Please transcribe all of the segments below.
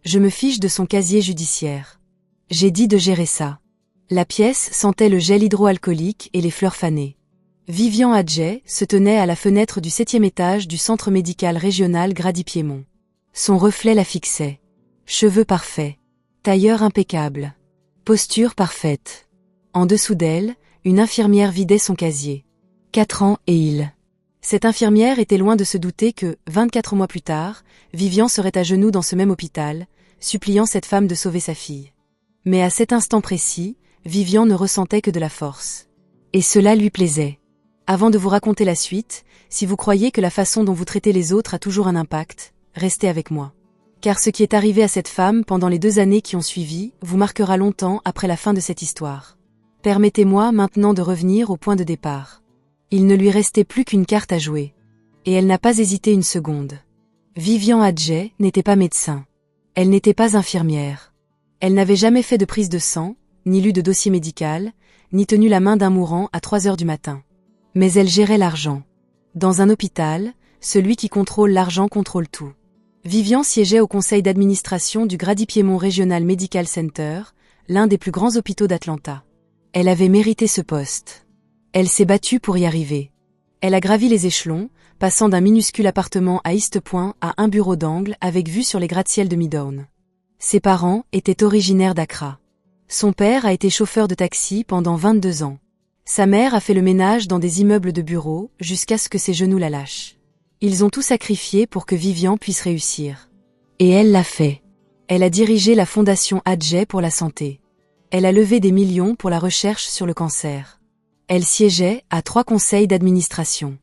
Je me fiche de son casier judiciaire. J'ai dit de gérer ça. La pièce sentait le gel hydroalcoolique et les fleurs fanées. Vivian Adjet se tenait à la fenêtre du 7e étage du centre médical régional Grady-Piémont. Son reflet la fixait. Cheveux parfaits. Tailleur impeccable. Posture parfaite. En dessous d'elle, une infirmière vidait son casier. 4 ans et il. Cette infirmière était loin de se douter que, 24 mois plus tard, Vivian serait à genoux dans ce même hôpital, suppliant cette femme de sauver sa fille. Mais à cet instant précis, Vivian ne ressentait que de la force. Et cela lui plaisait. Avant de vous raconter la suite, si vous croyez que la façon dont vous traitez les autres a toujours un impact, restez avec moi. Car ce qui est arrivé à cette femme pendant les 2 années qui ont suivi vous marquera longtemps après la fin de cette histoire. Permettez-moi maintenant de revenir au point de départ. Il ne lui restait plus qu'une carte à jouer. Et elle n'a pas hésité une seconde. Vivian Adjet n'était pas médecin. Elle n'était pas infirmière. Elle n'avait jamais fait de prise de sang, ni lu de dossier médical, ni tenu la main d'un mourant à 3 heures du matin. Mais elle gérait l'argent. Dans un hôpital, celui qui contrôle l'argent contrôle tout. Vivian siégeait au conseil d'administration du Grady-Piémont Regional Medical Center, l'un des plus grands hôpitaux d'Atlanta. Elle avait mérité ce poste. Elle s'est battue pour y arriver. Elle a gravi les échelons, passant d'un minuscule appartement à East Point à un bureau d'angle avec vue sur les gratte-ciel de Midtown. Ses parents étaient originaires d'Accra. Son père a été chauffeur de taxi pendant 22 ans. Sa mère a fait le ménage dans des immeubles de bureaux jusqu'à ce que ses genoux la lâchent. Ils ont tout sacrifié pour que Vivian puisse réussir. Et elle l'a fait. Elle a dirigé la fondation Adjet pour la santé. Elle a levé des millions pour la recherche sur le cancer. Elle siégeait à 3 conseils d'administration.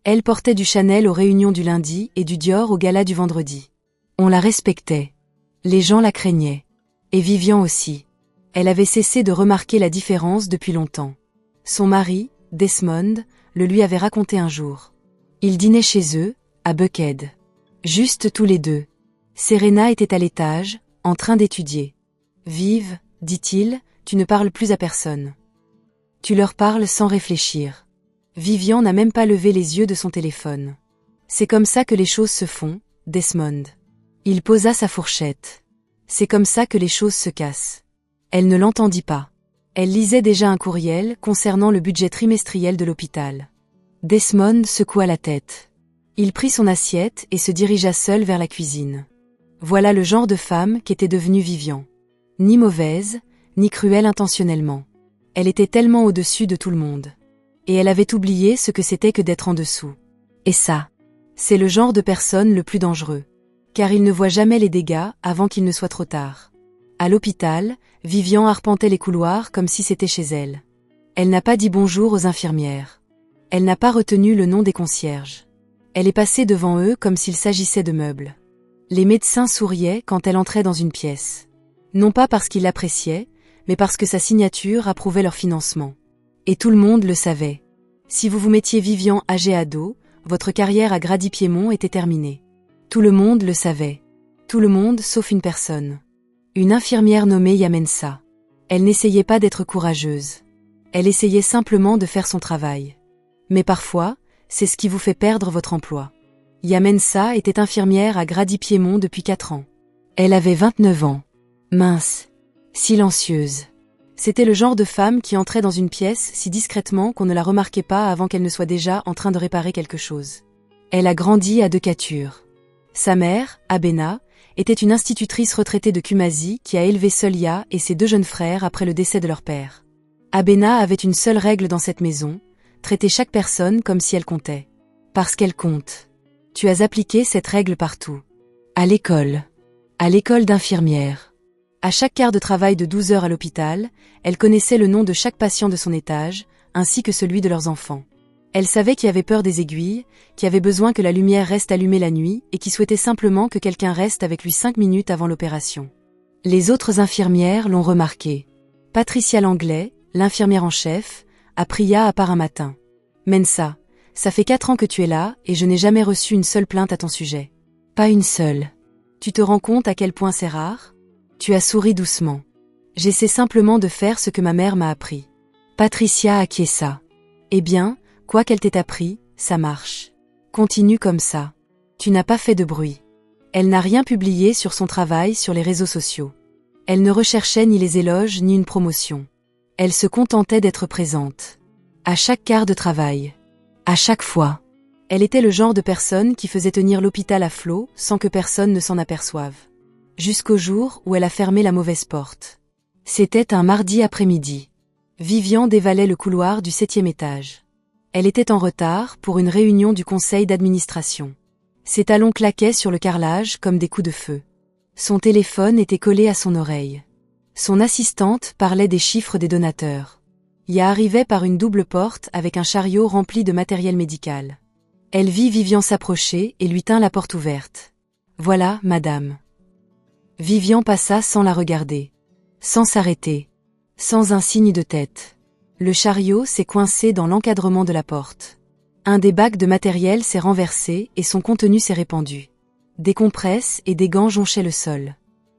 Elle portait du Chanel aux réunions du lundi et du Dior au gala du vendredi. On la respectait. Les gens la craignaient. Et Vivian aussi. Elle avait cessé de remarquer la différence depuis longtemps. Son mari, Desmond, le lui avait raconté un jour. Ils dînaient chez eux, à Buckhead. Juste tous les deux. Serena était à l'étage, en train d'étudier. « Vive, dit-il, tu ne parles plus à personne. Tu leur parles sans réfléchir. » Vivian n'a même pas levé les yeux de son téléphone. « C'est comme ça que les choses se font, Desmond. » Il posa sa fourchette. « C'est comme ça que les choses se cassent. » Elle ne l'entendit pas. Elle lisait déjà un courriel concernant le budget trimestriel de l'hôpital. Desmond secoua la tête. Il prit son assiette et se dirigea seul vers la cuisine. Voilà le genre de femme qu'était devenue Vivian. Ni mauvaise, ni cruelle intentionnellement. Elle était tellement au-dessus de tout le monde. Et elle avait oublié ce que c'était que d'être en dessous. Et ça, c'est le genre de personne le plus dangereux. Car il ne voit jamais les dégâts avant qu'il ne soit trop tard. À l'hôpital, Vivian arpentait les couloirs comme si c'était chez elle. Elle n'a pas dit bonjour aux infirmières. Elle n'a pas retenu le nom des concierges. Elle est passée devant eux comme s'il s'agissait de meubles. Les médecins souriaient quand elle entrait dans une pièce. Non pas parce qu'ils l'appréciaient, mais parce que sa signature approuvait leur financement. Et tout le monde le savait. Si vous vous mettiez Vivian Adjet à dos, votre carrière à Grady-Piémont était terminée. Tout le monde le savait. Tout le monde sauf une personne. Une infirmière nommée Yamensa. Elle n'essayait pas d'être courageuse. Elle essayait simplement de faire son travail. Mais parfois, c'est ce qui vous fait perdre votre emploi. Yamensa était infirmière à Grady-Piémont depuis 4 ans. Elle avait 29 ans. Mince. Silencieuse. C'était le genre de femme qui entrait dans une pièce si discrètement qu'on ne la remarquait pas avant qu'elle ne soit déjà en train de réparer quelque chose. Elle a grandi à Decatur. Sa mère, Abena, était une institutrice retraitée de Kumasi qui a élevé Solia et ses 2 jeunes frères après le décès de leur père. Abena avait une seule règle dans cette maison, traiter chaque personne comme si elle comptait. Parce qu'elle compte. Tu as appliqué cette règle partout. À l'école. À l'école d'infirmière. À chaque quart de travail de 12 heures à l'hôpital, elle connaissait le nom de chaque patient de son étage, ainsi que celui de leurs enfants. Elle savait qui avait peur des aiguilles, qui avait besoin que la lumière reste allumée la nuit et qui souhaitait simplement que quelqu'un reste avec lui 5 minutes avant l'opération. Les autres infirmières l'ont remarqué. Patricia Langlais, l'infirmière en chef, a pria à part un matin. « Mensa, ça fait 4 ans que tu es là et je n'ai jamais reçu une seule plainte à ton sujet. Pas une seule. Tu te rends compte à quel point c'est rare ? » Tu as souri doucement. « J'essaie simplement de faire ce que ma mère m'a appris. » Patricia acquiesça. « Eh bien, quoi qu'elle t'ait appris, ça marche. Continue comme ça. Tu n'as pas fait de bruit. » Elle n'a rien publié sur son travail sur les réseaux sociaux. Elle ne recherchait ni les éloges ni une promotion. Elle se contentait d'être présente. À chaque quart de travail. À chaque fois. Elle était le genre de personne qui faisait tenir l'hôpital à flot sans que personne ne s'en aperçoive. Jusqu'au jour où elle a fermé la mauvaise porte. C'était un mardi après-midi. Vivian dévalait le couloir du 7e étage. Elle était en retard pour une réunion du conseil d'administration. Ses talons claquaient sur le carrelage comme des coups de feu. Son téléphone était collé à son oreille. Son assistante parlait des chiffres des donateurs. Ya arrivait par une double porte avec un chariot rempli de matériel médical. Elle vit Vivian s'approcher et lui tint la porte ouverte. « Voilà, madame. » Vivian passa sans la regarder. Sans s'arrêter. Sans un signe de tête. Le chariot s'est coincé dans l'encadrement de la porte. Un des bacs de matériel s'est renversé et son contenu s'est répandu. Des compresses et des gants jonchaient le sol.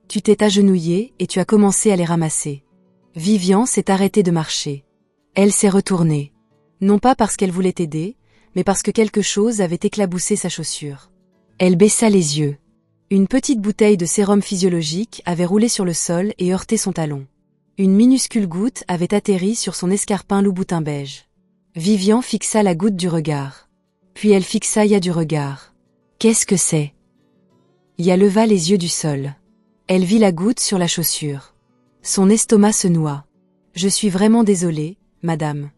Tu t'es agenouillée et tu as commencé à les ramasser. Vivian s'est arrêtée de marcher. Elle s'est retournée. Non pas parce qu'elle voulait t'aider, mais parce que quelque chose avait éclaboussé sa chaussure. Elle baissa les yeux. Une petite bouteille de sérum physiologique avait roulé sur le sol et heurté son talon. Une minuscule goutte avait atterri sur son escarpin louboutin beige. Vivian fixa la goutte du regard. Puis elle fixa Ya du regard. Qu'est-ce que c'est? Ya leva les yeux du sol. Elle vit la goutte sur la chaussure. Son estomac se noua. Je suis vraiment désolée, madame.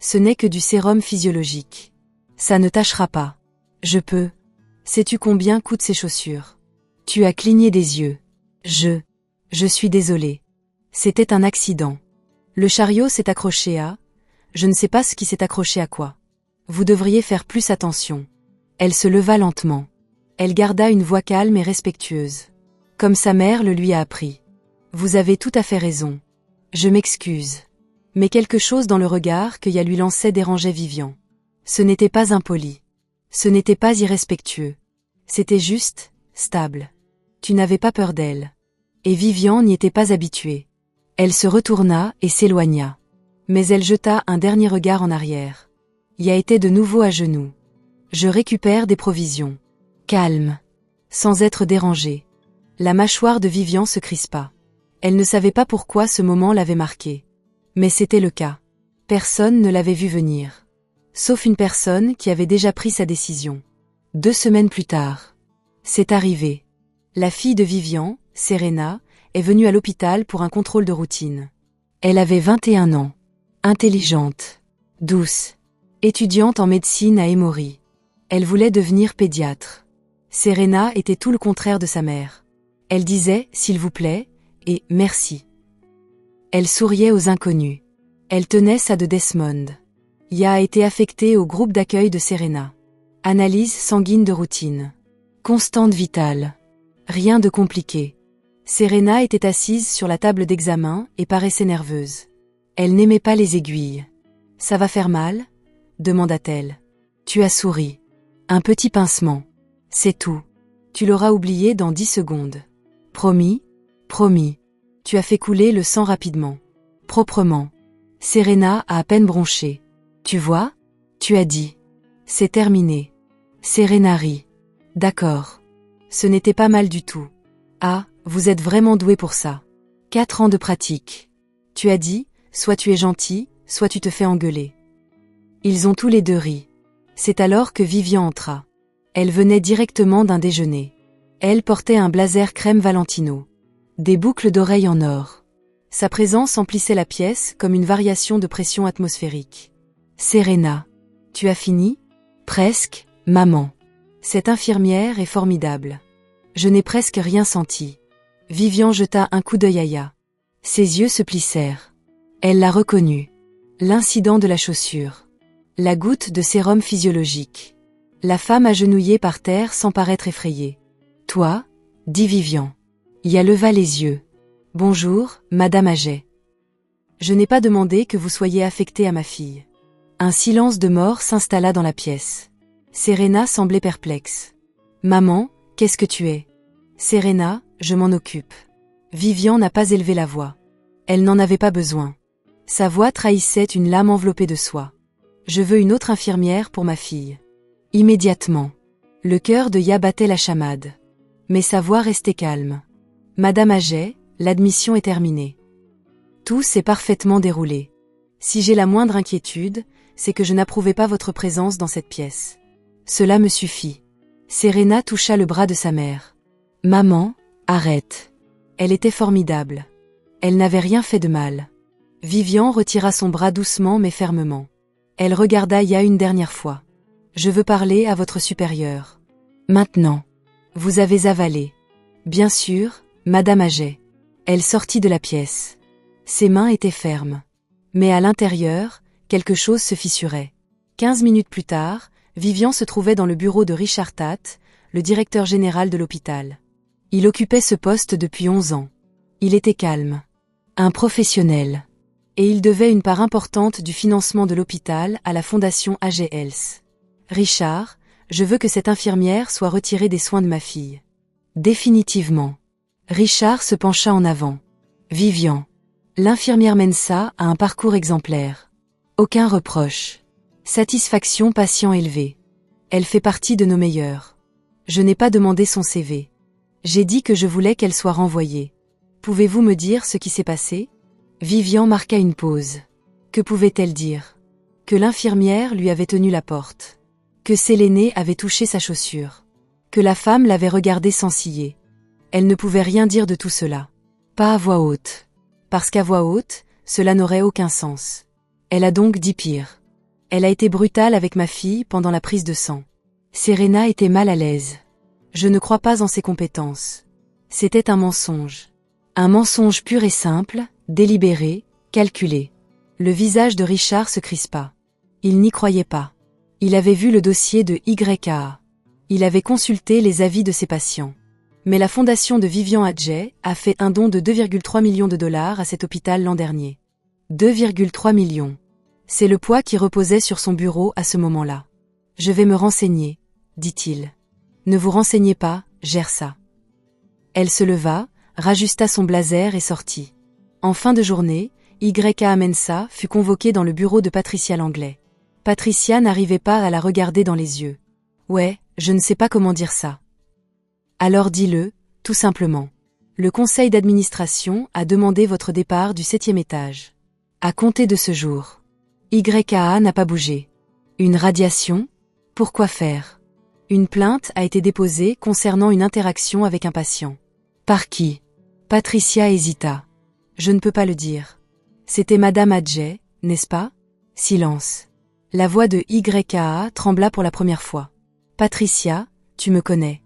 Ce n'est que du sérum physiologique. Ça ne tâchera pas. Je peux. Sais-tu combien coûtent ces chaussures? Tu as cligné des yeux. Je suis désolée. C'était un accident. Le chariot s'est accroché à... Je ne sais pas ce qui s'est accroché à quoi. Vous devriez faire plus attention. Elle se leva lentement. Elle garda une voix calme et respectueuse. Comme sa mère le lui a appris. Vous avez tout à fait raison. Je m'excuse. Mais quelque chose dans le regard que Ya lui lançait dérangeait Vivian. Ce n'était pas impoli. Ce n'était pas irrespectueux. C'était juste, stable. Tu n'avais pas peur d'elle. Et Vivian n'y était pas habituée. Elle se retourna et s'éloigna. Mais elle jeta un dernier regard en arrière. Ya était de nouveau à genoux. Je récupère des provisions. Calme. Sans être dérangée. La mâchoire de Vivian se crispa. Elle ne savait pas pourquoi ce moment l'avait marquée. Mais c'était le cas. Personne ne l'avait vu venir. Sauf une personne qui avait déjà pris sa décision. 2 semaines plus tard. C'est arrivé. La fille de Vivian, Serena, est venue à l'hôpital pour un contrôle de routine. Elle avait 21 ans. Intelligente. Douce. Étudiante en médecine à Emory. Elle voulait devenir pédiatre. Serena était tout le contraire de sa mère. Elle disait « s'il vous plaît » et « merci ». Elle souriait aux inconnus. Elle tenait ça de Desmond. Ya a été affectée au groupe d'accueil de Serena. Analyse sanguine de routine. Constante vitale. Rien de compliqué. Serena était assise sur la table d'examen et paraissait nerveuse. Elle n'aimait pas les aiguilles. « Ça va faire mal ?» demanda-t-elle. Tu as souri. Un petit pincement. C'est tout. Tu l'auras oublié dans 10 secondes. Promis? Promis. Tu as fait couler le sang rapidement. Proprement. Serena a à peine bronché. Tu vois? Tu as dit. C'est terminé. Serena rit. D'accord. Ce n'était pas mal du tout. Ah, vous êtes vraiment doué pour ça. 4 ans de pratique. Tu as dit, soit tu es gentil, soit tu te fais engueuler. Ils ont tous les deux ri. C'est alors que Vivian entra. Elle venait directement d'un déjeuner. Elle portait un blazer crème Valentino. Des boucles d'oreilles en or. Sa présence emplissait la pièce comme une variation de pression atmosphérique. Serena. Tu as fini? Presque, maman. Cette infirmière est formidable. Je n'ai presque rien senti. Vivian jeta un coup d'œil à Ya. Ses yeux se plissèrent. Elle l'a reconnu. L'incident de la chaussure. La goutte de sérum physiologique. La femme agenouillée par terre sans paraître effrayée. Toi, dit Vivian. Ya leva les yeux. Bonjour, Madame Aget. Je n'ai pas demandé que vous soyez affectée à ma fille. Un silence de mort s'installa dans la pièce. Serena semblait perplexe. Maman, qu'est-ce que tu es? Serena, je m'en occupe. Vivian n'a pas élevé la voix. Elle n'en avait pas besoin. Sa voix trahissait une lame enveloppée de soie. Je veux une autre infirmière pour ma fille. Immédiatement. Le cœur de Ya battait la chamade. Mais sa voix restait calme. Madame Adjet, l'admission est terminée. Tout s'est parfaitement déroulé. Si j'ai la moindre inquiétude, c'est que je n'approuvais pas votre présence dans cette pièce. Cela me suffit. Serena toucha le bras de sa mère. Maman, arrête. Elle était formidable. Elle n'avait rien fait de mal. Vivian retira son bras doucement mais fermement. Elle regarda Ya une dernière fois. Je veux parler à votre supérieure. Maintenant. Vous avez avalé. Bien sûr, Madame Adjet. Elle sortit de la pièce. Ses mains étaient fermes. Mais à l'intérieur, quelque chose se fissurait. 15 minutes plus tard, Vivian se trouvait dans le bureau de Richard Tate, le directeur général de l'hôpital. Il occupait ce poste depuis 11 ans. Il était calme. Un professionnel. Et il devait une part importante du financement de l'hôpital à la fondation Adjet Health. Richard, je veux que cette infirmière soit retirée des soins de ma fille. Définitivement. Richard se pencha en avant. Vivian. L'infirmière Mensah a un parcours exemplaire. Aucun reproche. Satisfaction patient élevée. Elle fait partie de nos meilleurs. Je n'ai pas demandé son CV. J'ai dit que je voulais qu'elle soit renvoyée. Pouvez-vous me dire ce qui s'est passé ? Vivian marqua une pause. Que pouvait-elle dire ? Que l'infirmière lui avait tenu la porte. Que Séléné avait touché sa chaussure. Que la femme l'avait regardée sans ciller. Elle ne pouvait rien dire de tout cela. Pas à voix haute. Parce qu'à voix haute, cela n'aurait aucun sens. Elle a donc dit pire. Elle a été brutale avec ma fille pendant la prise de sang. Serena était mal à l'aise. Je ne crois pas en ses compétences. C'était un mensonge. Un mensonge pur et simple, délibéré, calculé. Le visage de Richard se crispa. Il n'y croyait pas. Il avait vu le dossier de YKA. Il avait consulté les avis de ses patients. Mais la fondation de Vivian Adjet a fait un don de 2,3 millions de dollars à cet hôpital l'an dernier. 2,3 millions. C'est le poids qui reposait sur son bureau à ce moment-là. Je vais me renseigner, dit-il. Ne vous renseignez pas, gère ça. Elle se leva, rajusta son blazer et sortit. En fin de journée, YKA Mensah fut convoquée dans le bureau de Patricia Langlais. Patricia n'arrivait pas à la regarder dans les yeux. Ouais, je ne sais pas comment dire ça. Alors dis-le, tout simplement. Le conseil d'administration a demandé votre départ du 7e étage. À compter de ce jour. YKA n'a pas bougé. Une radiation ? Pourquoi faire ? Une plainte a été déposée concernant une interaction avec un patient. Par qui ? Patricia hésita. Je ne peux pas le dire. C'était Madame Adjet, n'est-ce pas ? Silence. La voix de YKA trembla pour la première fois. Patricia, tu me connais.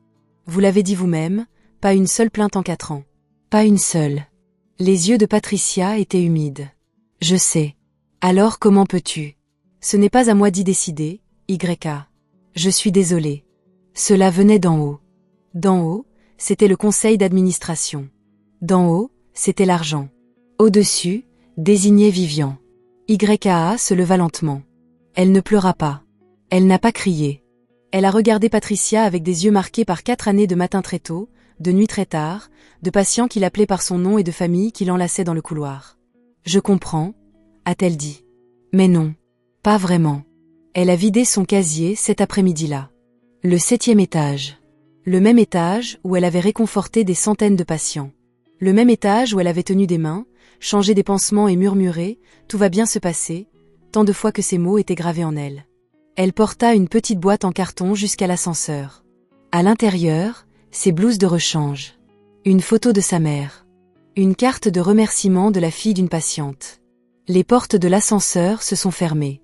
Vous l'avez dit vous-même, pas une seule plainte en 4 ans. Pas une seule. Les yeux de Patricia étaient humides. Je sais. Alors comment peux-tu ? Ce n'est pas à moi d'y décider, YKA. Je suis désolée. Cela venait d'en haut. D'en haut, c'était le conseil d'administration. D'en haut, c'était l'argent. Au-dessus, désignait Vivian. YKA se leva lentement. Elle ne pleura pas. Elle n'a pas crié. Elle a regardé Patricia avec des yeux marqués par 4 années de matin très tôt, de nuit très tard, de patients qui l'appelaient par son nom et de familles qui l'enlaçaient dans le couloir. Je comprends, a-t-elle dit. Mais non. Pas vraiment. Elle a vidé son casier cet après-midi-là. Le 7e étage. Le même étage où elle avait réconforté des centaines de patients. Le même étage où elle avait tenu des mains, changé des pansements et murmuré « Tout va bien se passer », tant de fois que ces mots étaient gravés en elle. Elle porta une petite boîte en carton jusqu'à l'ascenseur. À l'intérieur, ses blouses de rechange. Une photo de sa mère. Une carte de remerciement de la fille d'une patiente. Les portes de l'ascenseur se sont fermées.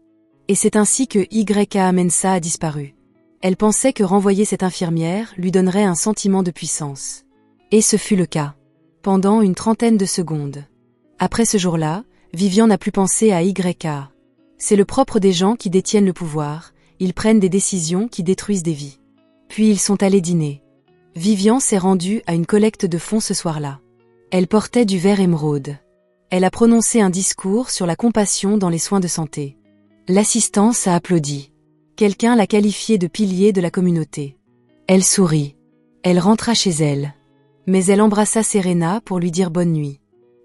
Et c'est ainsi que YKA Mensah a disparu. Elle pensait que renvoyer cette infirmière lui donnerait un sentiment de puissance. Et ce fut le cas. Pendant une 30aine de secondes. Après ce jour-là, Vivian n'a plus pensé à YKA. C'est le propre des gens qui détiennent le pouvoir, ils prennent des décisions qui détruisent des vies. Puis ils sont allés dîner. Vivian s'est rendue à une collecte de fonds ce soir-là. Elle portait du vert émeraude. Elle a prononcé un discours sur la compassion dans les soins de santé. L'assistance a applaudi. Quelqu'un l'a qualifiée de pilier de la communauté. Elle sourit. Elle rentra chez elle. Mais elle embrassa Serena pour lui dire bonne nuit.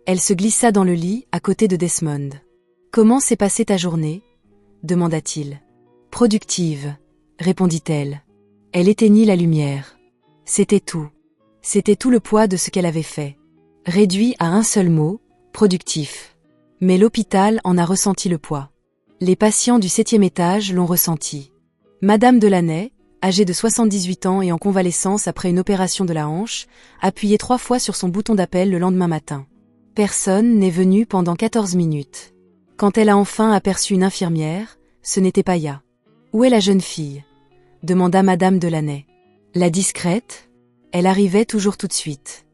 Elle se glissa dans le lit à côté de Desmond. « Comment s'est passée ta journée ?» demanda-t-il. « Productive, répondit-elle. Elle éteignit la lumière. C'était tout. C'était tout le poids de ce qu'elle avait fait. Réduit à un seul mot, productif. Mais l'hôpital en a ressenti le poids. Les patients du 7e étage l'ont ressenti. Madame Delaney, âgée de 78 ans et en convalescence après une opération de la hanche, appuyait 3 fois sur son bouton d'appel le lendemain matin. Personne n'est venu pendant 14 minutes. Quand elle a enfin aperçu une infirmière, ce n'était pas Ya. « Où est la jeune fille ?» demanda Madame Delaney. La discrète ? Elle arrivait toujours tout de suite.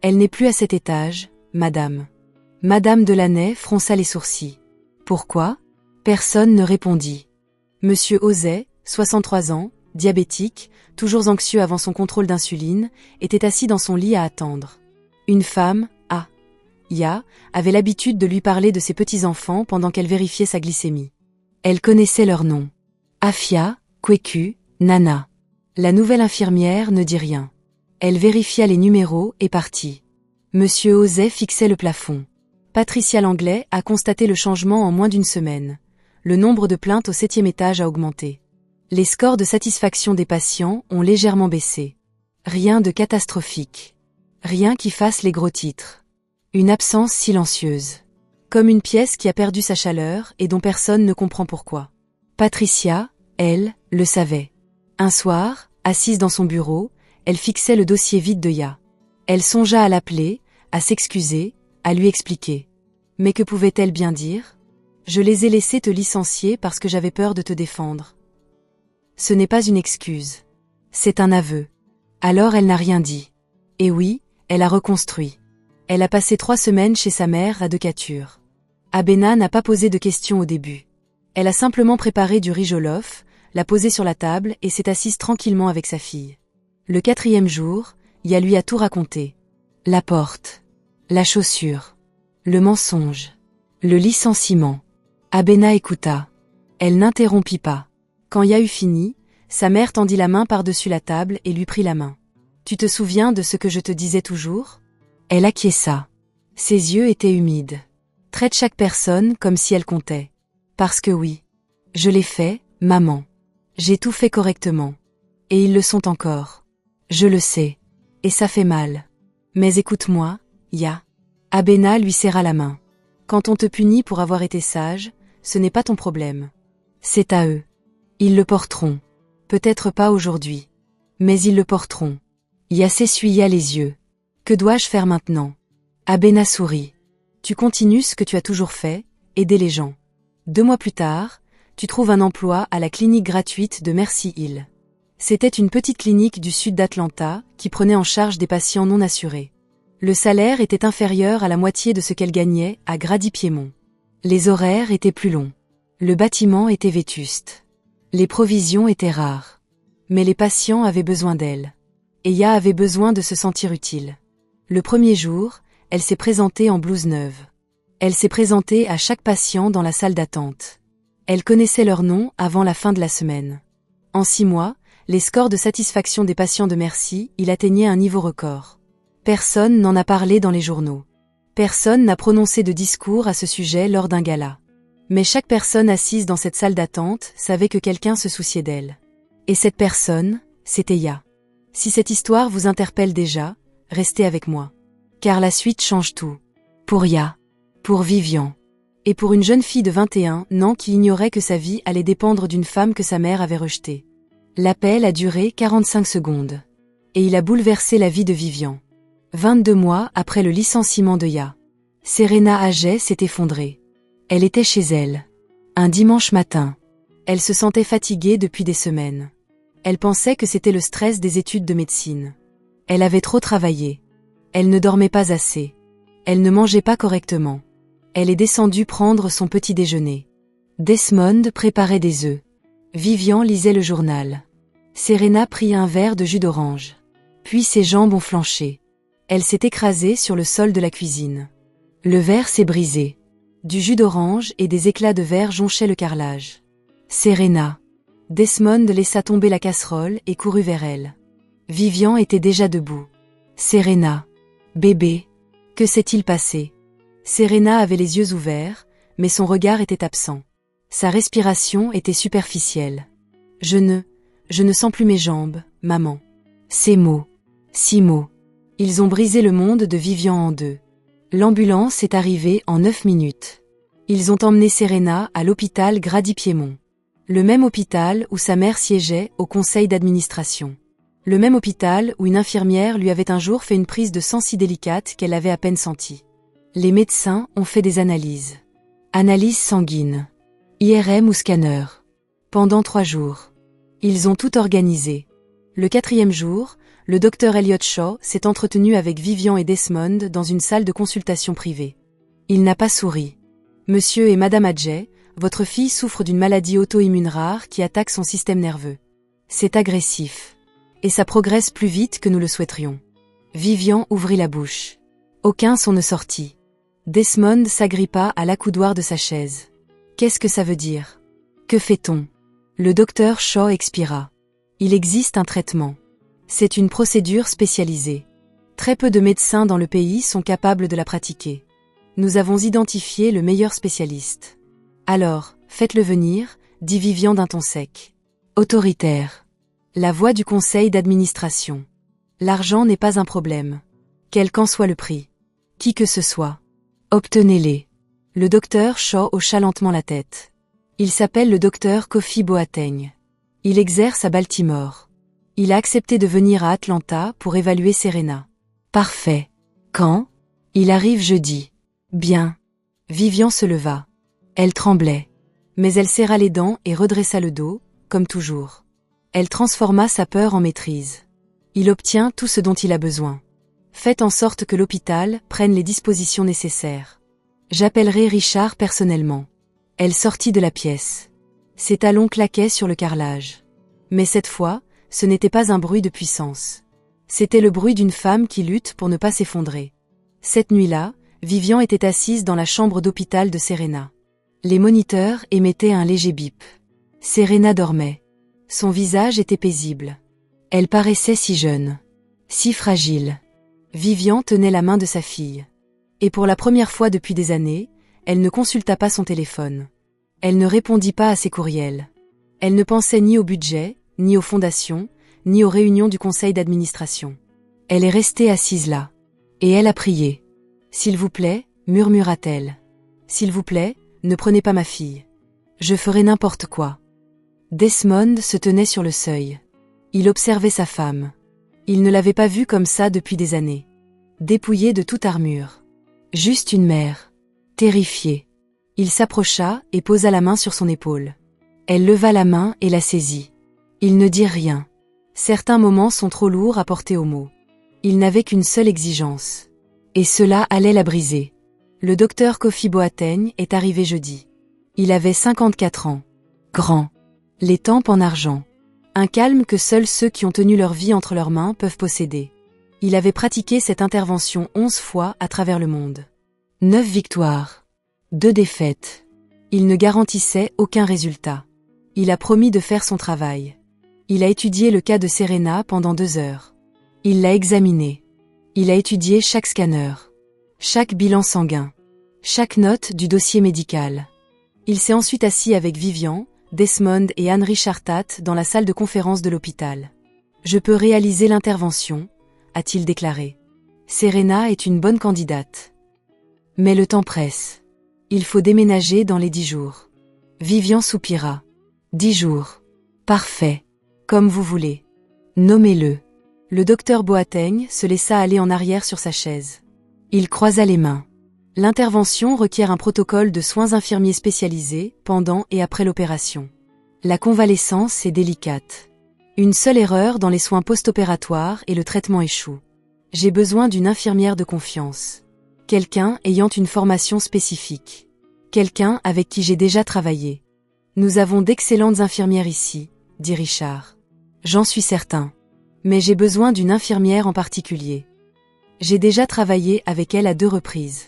Elle n'est plus à cet étage, madame. Madame Delaney fronça les sourcils. Pourquoi ? Personne ne répondit. Monsieur Auzet, 63 ans, diabétique, toujours anxieux avant son contrôle d'insuline, était assis dans son lit à attendre. Une femme, Ya, avait l'habitude de lui parler de ses petits-enfants pendant qu'elle vérifiait sa glycémie. Elle connaissait leurs noms. Afia, Kweku, Nana. La nouvelle infirmière ne dit rien. Elle vérifia les numéros et partit. Monsieur Auzet fixait le plafond. Patricia Langlais a constaté le changement en moins d'une semaine. Le nombre de plaintes au 7e étage a augmenté. Les scores de satisfaction des patients ont légèrement baissé. Rien de catastrophique. Rien qui fasse les gros titres. Une absence silencieuse. Comme une pièce qui a perdu sa chaleur et dont personne ne comprend pourquoi. Patricia, elle, le savait. Un soir, assise dans son bureau, elle fixait le dossier vide de Ya. Elle songea à l'appeler, à s'excuser, à lui expliquer. Mais que pouvait-elle bien dire ? Je les ai laissés te licencier parce que j'avais peur de te défendre. Ce n'est pas une excuse. C'est un aveu. Alors elle n'a rien dit. Et oui, elle a reconstruit. Elle a passé 3 semaines chez sa mère à Decatur. Abena n'a pas posé de questions au début. Elle a simplement préparé du riz jollof, l'a posé sur la table et s'est assise tranquillement avec sa fille. Le 4e jour, Ya lui a tout raconté. La porte. La chaussure. Le mensonge. Le licenciement. Abena écouta. Elle n'interrompit pas. Quand Ya eut fini, sa mère tendit la main par-dessus la table et lui prit la main. « Tu te souviens de ce que je te disais toujours ?» Elle acquiesça. Ses yeux étaient humides. « Traite chaque personne comme si elle comptait. Parce que oui. Je l'ai fait, maman. J'ai tout fait correctement. Et ils le sont encore. Je le sais. Et ça fait mal. Mais écoute-moi, Ya. » Abena lui serra la main. « Quand on te punit pour avoir été sage, ce n'est pas ton problème. C'est à eux. Ils le porteront. Peut-être pas aujourd'hui. Mais ils le porteront. » Ya s'essuya les yeux. « Que dois-je faire maintenant ?» Abena sourit. « Tu continues ce que tu as toujours fait, aider les gens. 2 mois plus tard, tu trouves un emploi à la clinique gratuite de Mercy Hill. C'était une petite clinique du sud d'Atlanta qui prenait en charge des patients non assurés. Le salaire était inférieur à la moitié de ce qu'elle gagnait à Grady-Piémont. Les horaires étaient plus longs. Le bâtiment était vétuste. Les provisions étaient rares. Mais les patients avaient besoin d'elle. Et Ya avait besoin de se sentir utile. Le premier jour, elle s'est présentée en blouse neuve. Elle s'est présentée à chaque patient dans la salle d'attente. Elle connaissait leur nom avant la fin de la semaine. En 6 mois, les scores de satisfaction des patients de Mercy, il atteignait un niveau record. Personne n'en a parlé dans les journaux. Personne n'a prononcé de discours à ce sujet lors d'un gala. Mais chaque personne assise dans cette salle d'attente savait que quelqu'un se souciait d'elle. Et cette personne, c'était Ya. Si cette histoire vous interpelle déjà, restez avec moi. Car la suite change tout. Pour Ya. Pour Vivian. Et pour une jeune fille de 21 ans qui ignorait que sa vie allait dépendre d'une femme que sa mère avait rejetée. L'appel a duré 45 secondes. Et il a bouleversé la vie de Vivian. 22 mois après le licenciement de Ya. Serena Agee s'est effondrée. Elle était chez elle. Un dimanche matin. Elle se sentait fatiguée depuis des semaines. Elle pensait que c'était le stress des études de médecine. Elle avait trop travaillé. Elle ne dormait pas assez. Elle ne mangeait pas correctement. Elle est descendue prendre son petit déjeuner. Desmond préparait des œufs. Vivian lisait le journal. Serena prit un verre de jus d'orange. Puis ses jambes ont flanché. Elle s'est écrasée sur le sol de la cuisine. Le verre s'est brisé. Du jus d'orange et des éclats de verre jonchaient le carrelage. Serena. Desmond laissa tomber la casserole et courut vers elle. Vivian était déjà debout. Serena. Bébé. Que s'est-il passé ? Serena avait les yeux ouverts, mais son regard était absent. Sa respiration était superficielle. Je ne sens plus mes jambes, maman. Ces mots. 6 mots. Ils ont brisé le monde de Vivian en deux. L'ambulance est arrivée en 9 minutes. Ils ont emmené Serena à l'hôpital Grady-Piémont. Le même hôpital où sa mère siégeait au conseil d'administration. Le même hôpital où une infirmière lui avait un jour fait une prise de sang si délicate qu'elle avait à peine sentie. Les médecins ont fait des analyses. Analyses sanguines. IRM ou scanner. Pendant 3 jours. Ils ont tout organisé. Le 4e jour, le docteur Elliot Shaw s'est entretenu avec Vivian et Desmond dans une salle de consultation privée. Il n'a pas souri. Monsieur et Madame Adjei, votre fille souffre d'une maladie auto-immune rare qui attaque son système nerveux. C'est agressif. Et ça progresse plus vite que nous le souhaiterions. Vivian ouvrit la bouche. Aucun son ne sortit. Desmond s'agrippa à l'accoudoir de sa chaise. Qu'est-ce que ça veut dire? Que fait-on? Le docteur Shaw expira. Il existe un traitement. C'est une procédure spécialisée. Très peu de médecins dans le pays sont capables de la pratiquer. Nous avons identifié le meilleur spécialiste. Alors, faites-le venir, dit Vivian d'un ton sec. Autoritaire. La voix du conseil d'administration. L'argent n'est pas un problème. Quel qu'en soit le prix. Qui que ce soit. Obtenez-les. Le docteur Shaw hocha lentement la tête. Il s'appelle le docteur Kofi Boateng. Il exerce à Baltimore. Il a accepté de venir à Atlanta pour évaluer Serena. Parfait. Quand? Il arrive jeudi. Bien. Vivian se leva. Elle tremblait. Mais elle serra les dents et redressa le dos, comme toujours. Elle transforma sa peur en maîtrise. Il obtient tout ce dont il a besoin. Faites en sorte que l'hôpital prenne les dispositions nécessaires. J'appellerai Richard personnellement. Elle sortit de la pièce. Ses talons claquaient sur le carrelage. Mais cette fois, ce n'était pas un bruit de puissance. C'était le bruit d'une femme qui lutte pour ne pas s'effondrer. Cette nuit-là, Vivian était assise dans la chambre d'hôpital de Serena. Les moniteurs émettaient un léger bip. Serena dormait. Son visage était paisible. Elle paraissait si jeune. Si fragile. Vivian tenait la main de sa fille. Et pour la première fois depuis des années, elle ne consulta pas son téléphone. Elle ne répondit pas à ses courriels. Elle ne pensait ni au budget, ni aux fondations, ni aux réunions du conseil d'administration. Elle est restée assise là. Et elle a prié. « S'il vous plaît, murmura-t-elle. S'il vous plaît, ne prenez pas ma fille. Je ferai n'importe quoi. » Desmond se tenait sur le seuil. Il observait sa femme. Il ne l'avait pas vue comme ça depuis des années. Dépouillée de toute armure. Juste une mère. Terrifiée. Il s'approcha et posa la main sur son épaule. Elle leva la main et la saisit. Il ne dit rien. Certains moments sont trop lourds à porter aux mots. Il n'avait qu'une seule exigence. Et cela allait la briser. Le docteur Kofi Boateng est arrivé jeudi. Il avait 54 ans. Grand. Les tempes en argent. Un calme que seuls ceux qui ont tenu leur vie entre leurs mains peuvent posséder. Il avait pratiqué cette intervention 11 fois à travers le monde. 9 victoires. 2 défaites. Il ne garantissait aucun résultat. Il a promis de faire son travail. Il a étudié le cas de Serena pendant 2 heures. Il l'a examiné. Il a étudié chaque scanner. Chaque bilan sanguin. Chaque note du dossier médical. Il s'est ensuite assis avec Vivian, Desmond et Anne-Richard Tat dans la salle de conférence de l'hôpital. « Je peux réaliser l'intervention », a-t-il déclaré. Serena est une bonne candidate. Mais le temps presse. Il faut déménager dans les 10 jours. Vivian soupira. 10 jours. Parfait. Comme vous voulez. Nommez-le. Le docteur Boateng se laissa aller en arrière sur sa chaise. Il croisa les mains. L'intervention requiert un protocole de soins infirmiers spécialisés pendant et après l'opération. La convalescence est délicate. Une seule erreur dans les soins post-opératoires et le traitement échoue. J'ai besoin d'une infirmière de confiance. Quelqu'un ayant une formation spécifique. Quelqu'un avec qui j'ai déjà travaillé. Nous avons d'excellentes infirmières ici, dit Richard. J'en suis certain. Mais j'ai besoin d'une infirmière en particulier. J'ai déjà travaillé avec elle à 2 reprises.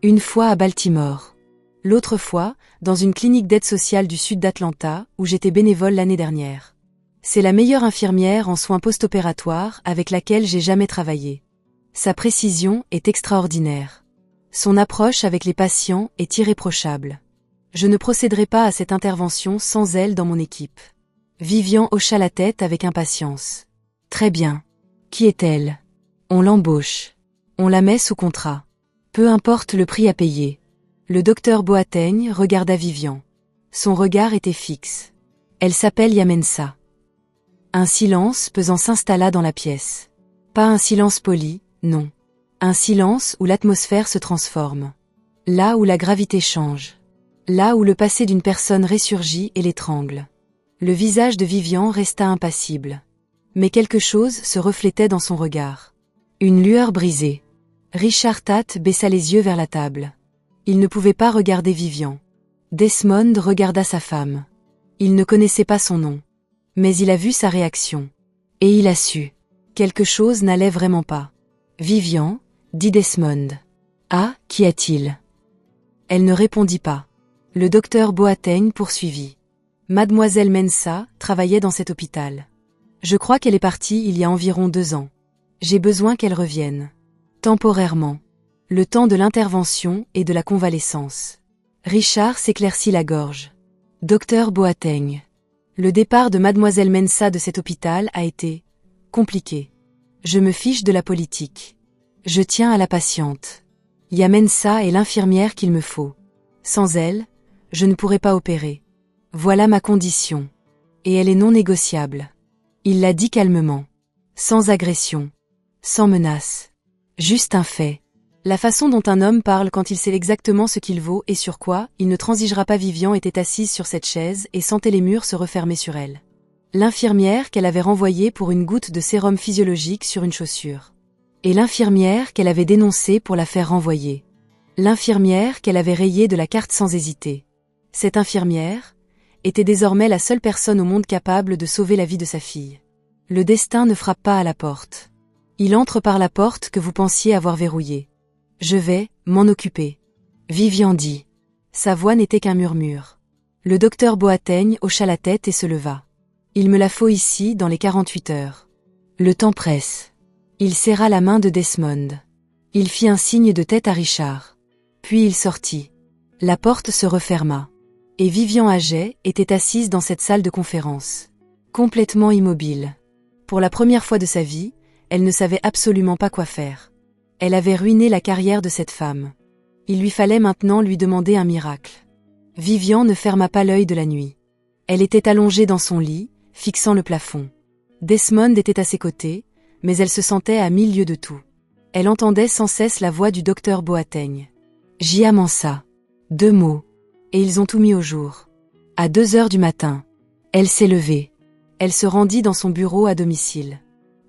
Une fois à Baltimore. L'autre fois, dans une clinique d'aide sociale du sud d'Atlanta, où j'étais bénévole l'année dernière. C'est la meilleure infirmière en soins post-opératoires avec laquelle j'ai jamais travaillé. Sa précision est extraordinaire. Son approche avec les patients est irréprochable. Je ne procéderai pas à cette intervention sans elle dans mon équipe. Vivian hocha la tête avec impatience. Très bien. Qui est-elle? On l'embauche. On la met sous contrat. Peu importe le prix à payer. Le docteur Boateng regarda Vivian. Son regard était fixe. Elle s'appelle Yamensa. Un silence pesant s'installa dans la pièce. Pas un silence poli, non. Un silence où l'atmosphère se transforme. Là où la gravité change. Là où le passé d'une personne ressurgit et l'étrangle. Le visage de Vivian resta impassible. Mais quelque chose se reflétait dans son regard. Une lueur brisée. Richard Tate baissa les yeux vers la table. Il ne pouvait pas regarder Vivian. Desmond regarda sa femme. Il ne connaissait pas son nom. Mais il a vu sa réaction. Et il a su. Quelque chose n'allait vraiment pas. Vivian, dit Desmond. Ah, qu'y a-t-il? Elle ne répondit pas. Le docteur Boateng poursuivit. Mademoiselle Mensah travaillait dans cet hôpital. Je crois qu'elle est partie il y a environ 2 ans. J'ai besoin qu'elle revienne. Temporairement. Le temps de l'intervention et de la convalescence. Richard s'éclaircit la gorge. Docteur Boateng. Le départ de Mademoiselle Mensah de cet hôpital a été compliqué. Je me fiche de la politique. Je tiens à la patiente. Yamensa est l'infirmière qu'il me faut. Sans elle, je ne pourrai pas opérer. Voilà ma condition. Et elle est non négociable. Il l'a dit calmement. Sans agression. Sans menace. Juste un fait. La façon dont un homme parle quand il sait exactement ce qu'il vaut et sur quoi, il ne transigera pas. Vivian était assise sur cette chaise et sentait les murs se refermer sur elle. L'infirmière qu'elle avait renvoyée pour une goutte de sérum physiologique sur une chaussure. Et l'infirmière qu'elle avait dénoncée pour la faire renvoyer. L'infirmière qu'elle avait rayée de la carte sans hésiter. Cette infirmière était désormais la seule personne au monde capable de sauver la vie de sa fille. Le destin ne frappe pas à la porte. Il entre par la porte que vous pensiez avoir verrouillée. Je vais m'en occuper. Vivian dit. Sa voix n'était qu'un murmure. Le docteur Boateng hocha la tête et se leva. Il me la faut ici dans les 48 heures. Le temps presse. Il serra la main de Desmond. Il fit un signe de tête à Richard. Puis il sortit. La porte se referma. Et Vivian Aget était assise dans cette salle de conférence. Complètement immobile. Pour la première fois de sa vie, elle ne savait absolument pas quoi faire. Elle avait ruiné la carrière de cette femme. Il lui fallait maintenant lui demander un miracle. Vivian ne ferma pas l'œil de la nuit. Elle était allongée dans son lit, fixant le plafond. Desmond était à ses côtés, mais elle se sentait à 1000 lieues de tout. Elle entendait sans cesse la voix du docteur Boateng. Jia Mansa. 2 mots. Et ils ont tout mis au jour. À 2 heures du matin. Elle s'est levée. Elle se rendit dans son bureau à domicile.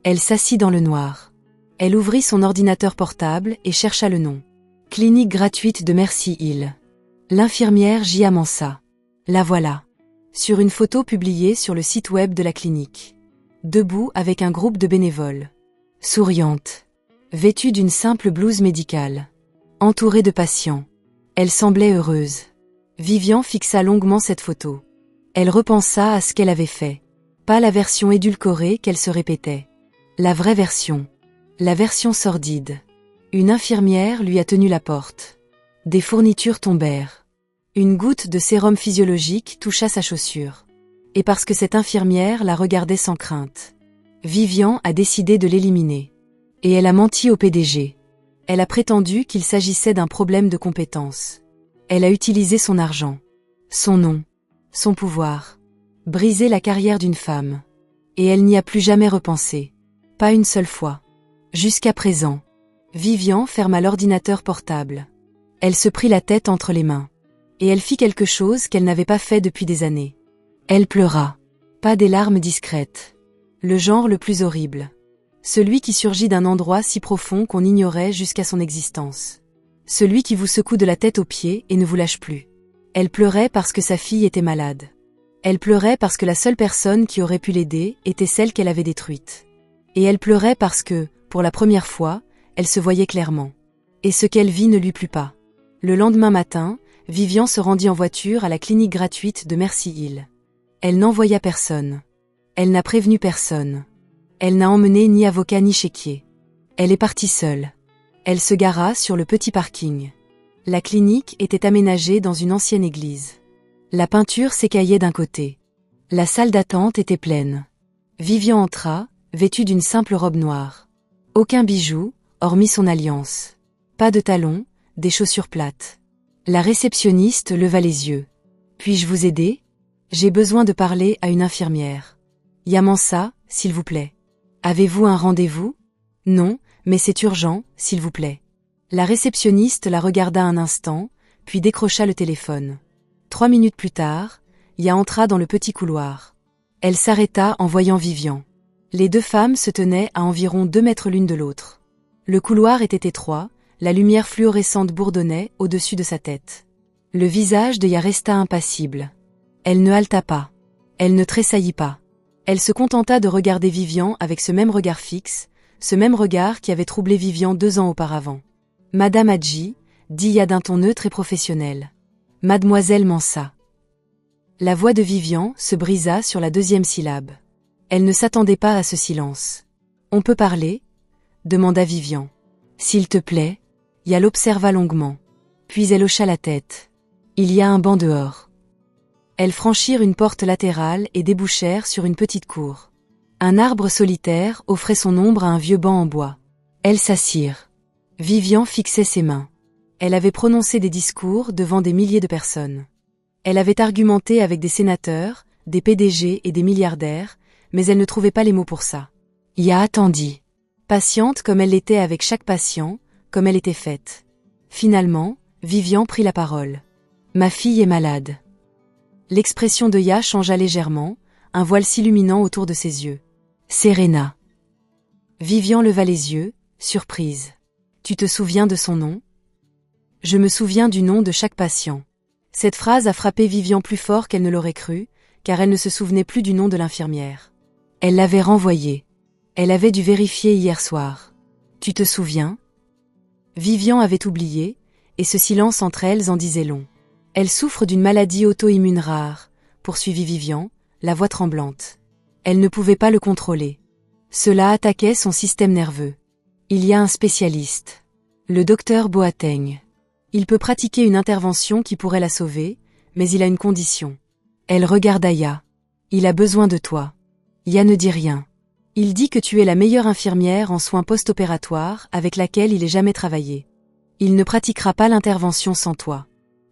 Elle s'assit dans le noir. Elle ouvrit son ordinateur portable et chercha le nom. Clinique gratuite de Mercy Hill. L'infirmière Jia Mansa. La voilà. Sur une photo publiée sur le site web de la clinique. Debout avec un groupe de bénévoles. Souriante. Vêtue d'une simple blouse médicale. Entourée de patients. Elle semblait heureuse. Vivian fixa longuement cette photo. Elle repensa à ce qu'elle avait fait. Pas la version édulcorée qu'elle se répétait. La vraie version. La version sordide. Une infirmière lui a tenu la porte. Des fournitures tombèrent. Une goutte de sérum physiologique toucha sa chaussure. Et parce que cette infirmière la regardait sans crainte. Vivian a décidé de l'éliminer. Et elle a menti au PDG. Elle a prétendu qu'il s'agissait d'un problème de compétence. Elle a utilisé son argent. Son nom. Son pouvoir. Brisé la carrière d'une femme. Et elle n'y a plus jamais repensé. Pas une seule fois. Jusqu'à présent. Vivian ferma l'ordinateur portable. Elle se prit la tête entre les mains. Et elle fit quelque chose qu'elle n'avait pas fait depuis des années. Elle pleura. Pas des larmes discrètes. Le genre le plus horrible. Celui qui surgit d'un endroit si profond qu'on ignorait jusqu'à son existence. Celui qui vous secoue de la tête aux pieds et ne vous lâche plus. Elle pleurait parce que sa fille était malade. Elle pleurait parce que la seule personne qui aurait pu l'aider était celle qu'elle avait détruite. Et elle pleurait parce que, pour la première fois, elle se voyait clairement. Et ce qu'elle vit ne lui plut pas. Le lendemain matin, Vivian se rendit en voiture à la clinique gratuite de Mercy Hill. Elle n'envoya personne. Elle n'a prévenu personne. Elle n'a emmené ni avocat ni chéquier. Elle est partie seule. Elle se gara sur le petit parking. La clinique était aménagée dans une ancienne église. La peinture s'écaillait d'un côté. La salle d'attente était pleine. Vivian entra, vêtue d'une simple robe noire. Aucun bijou, hormis son alliance. Pas de talons, des chaussures plates. La réceptionniste leva les yeux. Puis-je vous aider? J'ai besoin de parler à une infirmière. Yamansa, s'il vous plaît. Avez-vous un rendez-vous? Non, mais c'est urgent, s'il vous plaît. La réceptionniste la regarda un instant, puis décrocha le téléphone. 3 minutes plus tard, Ya entra dans le petit couloir. Elle s'arrêta en voyant Vivian. Les deux femmes se tenaient à environ 2 mètres l'une de l'autre. Le couloir était étroit, la lumière fluorescente bourdonnait au-dessus de sa tête. Le visage de Ya resta impassible. Elle ne haleta pas. Elle ne tressaillit pas. Elle se contenta de regarder Vivian avec ce même regard fixe, ce même regard qui avait troublé Vivian 2 ans auparavant. « Madame Hadji », dit Ya d'un ton neutre et professionnel. « Mademoiselle Mansa ». La voix de Vivian se brisa sur la 2e syllabe. Elle ne s'attendait pas à ce silence. « On peut parler ?» demanda Vivian. « S'il te plaît ?» Ya l'observa longuement. Puis elle hocha la tête. « Il y a un banc dehors. » Elles franchirent une porte latérale et débouchèrent sur une petite cour. Un arbre solitaire offrait son ombre à un vieux banc en bois. Elles s'assirent. Vivian fixait ses mains. Elle avait prononcé des discours devant des milliers de personnes. Elle avait argumenté avec des sénateurs, des PDG et des milliardaires, mais elle ne trouvait pas les mots pour ça. Ya attendit. Patiente comme elle l'était avec chaque patient, comme elle était faite. Finalement, Vivian prit la parole. « Ma fille est malade. » L'expression de Ya changea légèrement, un voile s'illuminant autour de ses yeux. « Serena. » Vivian leva les yeux, surprise. « Tu te souviens de son nom? » « Je me souviens du nom de chaque patient. » Cette phrase a frappé Vivian plus fort qu'elle ne l'aurait cru, car elle ne se souvenait plus du nom de l'infirmière. Elle l'avait renvoyé. Elle avait dû vérifier hier soir. « Tu te souviens? » Vivian avait oublié, et ce silence entre elles en disait long. « Elle souffre d'une maladie auto-immune rare, » poursuivit Vivian, la voix tremblante. Elle ne pouvait pas le contrôler. Cela attaquait son système nerveux. Il y a un spécialiste. Le docteur Boateng. Il peut pratiquer une intervention qui pourrait la sauver, mais il a une condition. Elle regarda Ya. Il a besoin de toi. Ya ne dit rien. Il dit que tu es la meilleure infirmière en soins post-opératoires avec laquelle il ait jamais travaillé. Il ne pratiquera pas l'intervention sans toi.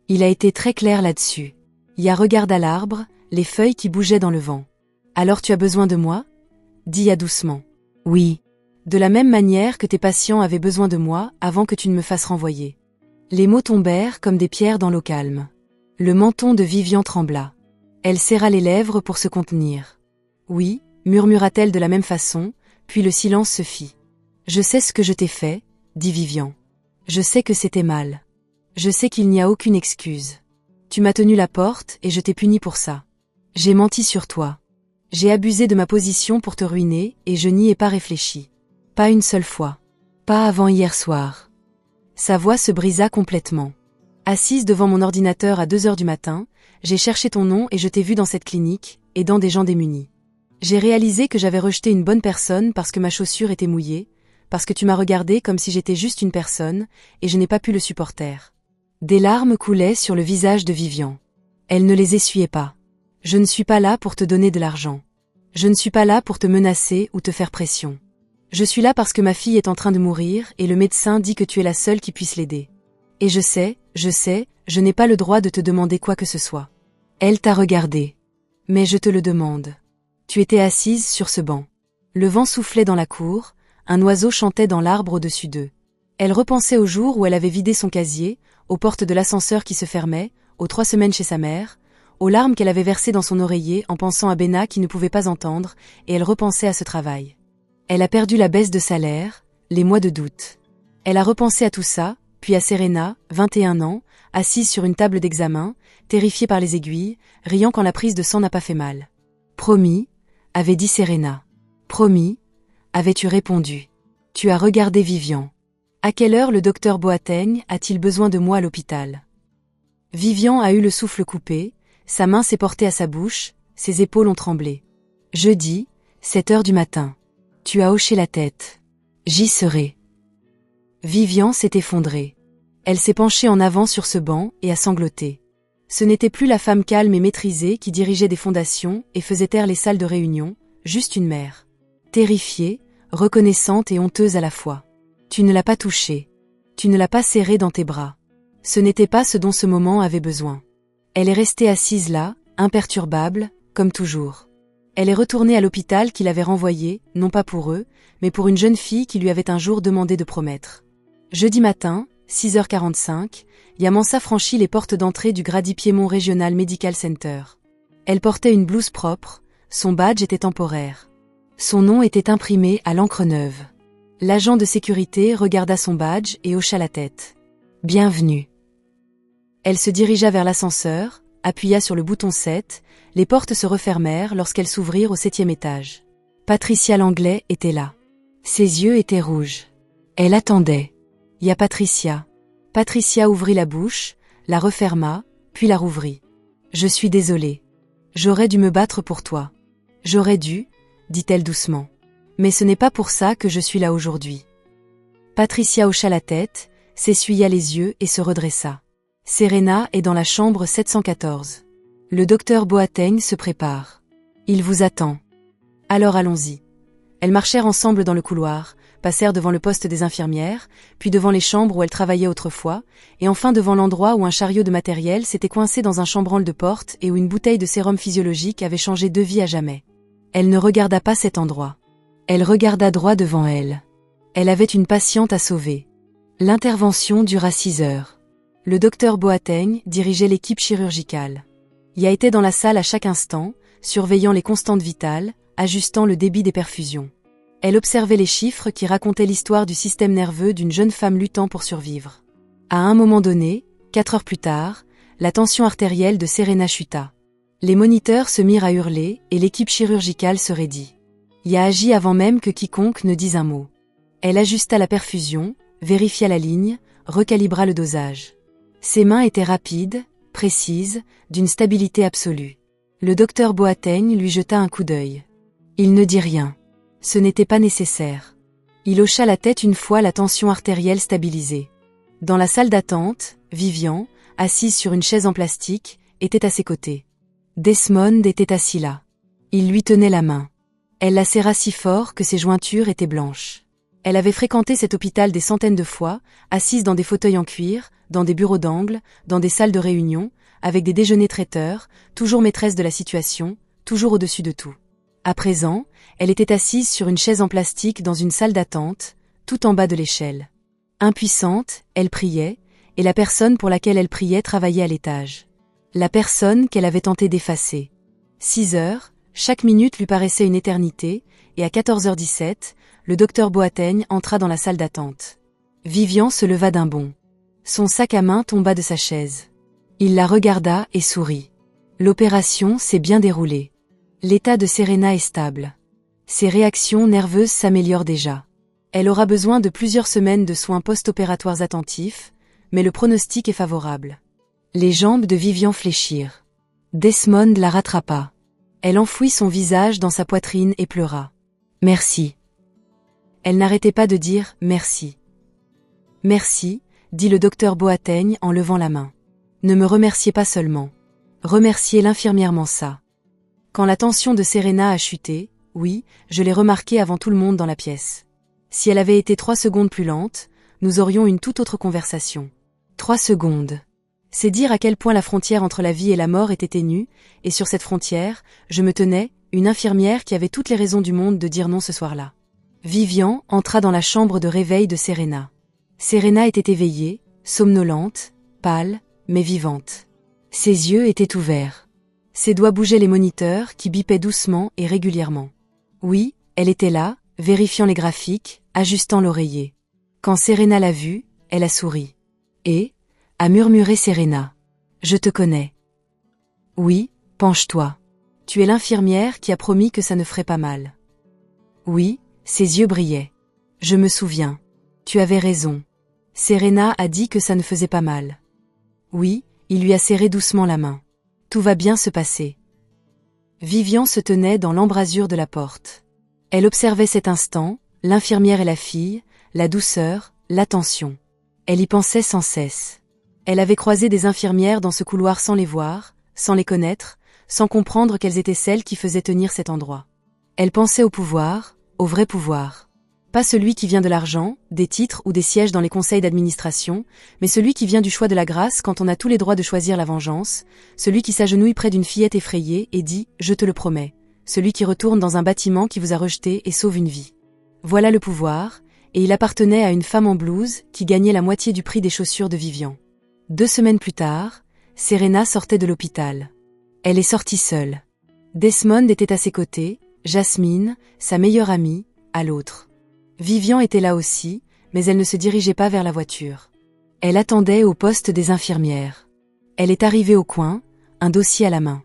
Il a été très clair là-dessus. Ya regarda l'arbre, les feuilles qui bougeaient dans le vent. Alors tu as besoin de moi? Dit Ya doucement. Oui. De la même manière que tes patients avaient besoin de moi avant que tu ne me fasses renvoyer. Les mots tombèrent comme des pierres dans l'eau calme. Le menton de Vivian trembla. Elle serra les lèvres pour se contenir. Oui, murmura-t-elle de la même façon, puis le silence se fit. Je sais ce que je t'ai fait, dit Vivian. Je sais que c'était mal. Je sais qu'il n'y a aucune excuse. Tu m'as tenu la porte et je t'ai puni pour ça. J'ai menti sur toi. J'ai abusé de ma position pour te ruiner et je n'y ai pas réfléchi. Pas une seule fois. Pas avant hier soir. Sa voix se brisa complètement. Assise devant mon ordinateur à 2 heures du matin, j'ai cherché ton nom et je t'ai vu dans cette clinique, aidant des gens démunis. J'ai réalisé que j'avais rejeté une bonne personne parce que ma chaussure était mouillée, parce que tu m'as regardé comme si j'étais juste une personne, et je n'ai pas pu le supporter. Des larmes coulaient sur le visage de Vivian. Elle ne les essuyait pas. Je ne suis pas là pour te donner de l'argent. Je ne suis pas là pour te menacer ou te faire pression. Je suis là parce que ma fille est en train de mourir et le médecin dit que tu es la seule qui puisse l'aider. Et je sais, je n'ai pas le droit de te demander quoi que ce soit. Elle t'a regardé. Mais je te le demande. Tu étais assise sur ce banc. Le vent soufflait dans la cour, un oiseau chantait dans l'arbre au-dessus d'eux. Elle repensait au jour où elle avait vidé son casier, aux portes de l'ascenseur qui se fermaient, aux 3 semaines chez sa mère, aux larmes qu'elle avait versées dans son oreiller en pensant à Benna qui ne pouvait pas entendre, et elle repensait à ce travail. Elle a perdu la baisse de salaire, les mois de doute. Elle a repensé à tout ça, puis à Serena, 21 ans, assise sur une table d'examen, terrifiée par les aiguilles, riant quand la prise de sang n'a pas fait mal. Promis, avait dit Serena. Promis, avais-tu répondu. Tu as regardé Vivian. À quelle heure le docteur Boateng a-t-il besoin de moi à l'hôpital? Vivian a eu le souffle coupé, sa main s'est portée à sa bouche, ses épaules ont tremblé. Jeudi, 7 heures du matin. Tu as hoché la tête. J'y serai. Vivian s'est effondrée. Elle s'est penchée en avant sur ce banc et a sangloté. Ce n'était plus la femme calme et maîtrisée qui dirigeait des fondations et faisait taire les salles de réunion, juste une mère. Terrifiée, reconnaissante et honteuse à la fois. Tu ne l'as pas touchée. Tu ne l'as pas serrée dans tes bras. Ce n'était pas ce dont ce moment avait besoin. Elle est restée assise là, imperturbable, comme toujours. Elle est retournée à l'hôpital qui l'avait renvoyée, non pas pour eux, mais pour une jeune fille qui lui avait un jour demandé de promettre. Jeudi matin, 6h45, Yamansa franchit les portes d'entrée du Grady Piedmont Regional Medical Center. Elle portait une blouse propre, son badge était temporaire. Son nom était imprimé à l'encre neuve. L'agent de sécurité regarda son badge et hocha la tête. Bienvenue. Elle se dirigea vers l'ascenseur, appuya sur le bouton 7, les portes se refermèrent lorsqu'elles s'ouvrirent au 7e étage. Patricia Langlais était là. Ses yeux étaient rouges. Elle attendait. Y a Patricia. Patricia ouvrit la bouche, la referma, puis la rouvrit. Je suis désolée. J'aurais dû me battre pour toi. J'aurais dû, dit-elle doucement. Mais ce n'est pas pour ça que je suis là aujourd'hui. Patricia hocha la tête, s'essuya les yeux et se redressa. Serena est dans la chambre 714. Le docteur Boateng se prépare. Il vous attend. Alors allons-y. Elles marchèrent ensemble dans le couloir, passèrent devant le poste des infirmières, puis devant les chambres où elles travaillaient autrefois, et enfin devant l'endroit où un chariot de matériel s'était coincé dans un chambranle de porte et où une bouteille de sérum physiologique avait changé 2 vies à jamais. Elle ne regarda pas cet endroit. Elle regarda droit devant elle. Elle avait une patiente à sauver. L'intervention dura 6 heures. Le docteur Boateng dirigeait l'équipe chirurgicale. Ya était dans la salle à chaque instant, surveillant les constantes vitales, ajustant le débit des perfusions. Elle observait les chiffres qui racontaient l'histoire du système nerveux d'une jeune femme luttant pour survivre. À un moment donné, 4 heures plus tard, la tension artérielle de Serena chuta. Les moniteurs se mirent à hurler et l'équipe chirurgicale se raidit. Ya agit avant même que quiconque ne dise un mot. Elle ajusta la perfusion, vérifia la ligne, recalibra le dosage. Ses mains étaient rapides, précises, d'une stabilité absolue. Le docteur Boateng lui jeta un coup d'œil. Il ne dit rien. Ce n'était pas nécessaire. Il hocha la tête une fois la tension artérielle stabilisée. Dans la salle d'attente, Vivian, assise sur une chaise en plastique, était à ses côtés. Desmond était assis là. Il lui tenait la main. Elle la serra si fort que ses jointures étaient blanches. Elle avait fréquenté cet hôpital des centaines de fois, assise dans des fauteuils en cuir, dans des bureaux d'angle, dans des salles de réunion, avec des déjeuners traiteurs, toujours maîtresse de la situation, toujours au-dessus de tout. À présent, elle était assise sur une chaise en plastique dans une salle d'attente, tout en bas de l'échelle. Impuissante, elle priait, et la personne pour laquelle elle priait travaillait à l'étage. La personne qu'elle avait tenté d'effacer. 6 heures, chaque minute lui paraissait une éternité, et à 14h17, le docteur Boateng entra dans la salle d'attente. Vivian se leva d'un bond. Son sac à main tomba de sa chaise. Il la regarda et sourit. L'opération s'est bien déroulée. L'état de Serena est stable. Ses réactions nerveuses s'améliorent déjà. Elle aura besoin de plusieurs semaines de soins post-opératoires attentifs, mais le pronostic est favorable. Les jambes de Vivian fléchirent. Desmond la rattrapa. Elle enfouit son visage dans sa poitrine et pleura. Merci. Elle n'arrêtait pas de dire merci. Merci, dit le docteur Boateng en levant la main. Ne me remerciez pas seulement. Remerciez l'infirmière Mansa. Quand la tension de Serena a chuté, oui, je l'ai remarqué avant tout le monde dans la pièce. Si elle avait été 3 secondes plus lente, nous aurions une toute autre conversation. 3 secondes. C'est dire à quel point la frontière entre la vie et la mort était ténue, et sur cette frontière, je me tenais, une infirmière qui avait toutes les raisons du monde de dire non ce soir-là. Vivian entra dans la chambre de réveil de Serena. Serena était éveillée, somnolente, pâle, mais vivante. Ses yeux étaient ouverts. Ses doigts bougeaient les moniteurs qui bipaient doucement et régulièrement. Oui, elle était là, vérifiant les graphiques, ajustant l'oreiller. Quand Serena l'a vue, elle a souri. Et, a murmuré Serena. Je te connais. Oui, penche-toi. Tu es l'infirmière qui a promis que ça ne ferait pas mal. Oui, ses yeux brillaient. Je me souviens. Tu avais raison. Serena a dit que ça ne faisait pas mal. Oui, il lui a serré doucement la main. Tout va bien se passer. Vivian se tenait dans l'embrasure de la porte. Elle observait cet instant, l'infirmière et la fille, la douceur, l'attention. Elle y pensait sans cesse. Elle avait croisé des infirmières dans ce couloir sans les voir, sans les connaître, sans comprendre qu'elles étaient celles qui faisaient tenir cet endroit. Elle pensait au pouvoir, au vrai pouvoir. Pas celui qui vient de l'argent, des titres ou des sièges dans les conseils d'administration, mais celui qui vient du choix de la grâce quand on a tous les droits de choisir la vengeance, celui qui s'agenouille près d'une fillette effrayée et dit « Je te le promets », celui qui retourne dans un bâtiment qui vous a rejeté et sauve une vie. Voilà le pouvoir, et il appartenait à une femme en blouse qui gagnait la moitié du prix des chaussures de Vivian. 2 semaines plus tard, Serena sortait de l'hôpital. Elle est sortie seule. Desmond était à ses côtés, Jasmine, sa meilleure amie, à l'autre. Vivian était là aussi, mais elle ne se dirigeait pas vers la voiture. Elle attendait au poste des infirmières. Elle est arrivée au coin, un dossier à la main.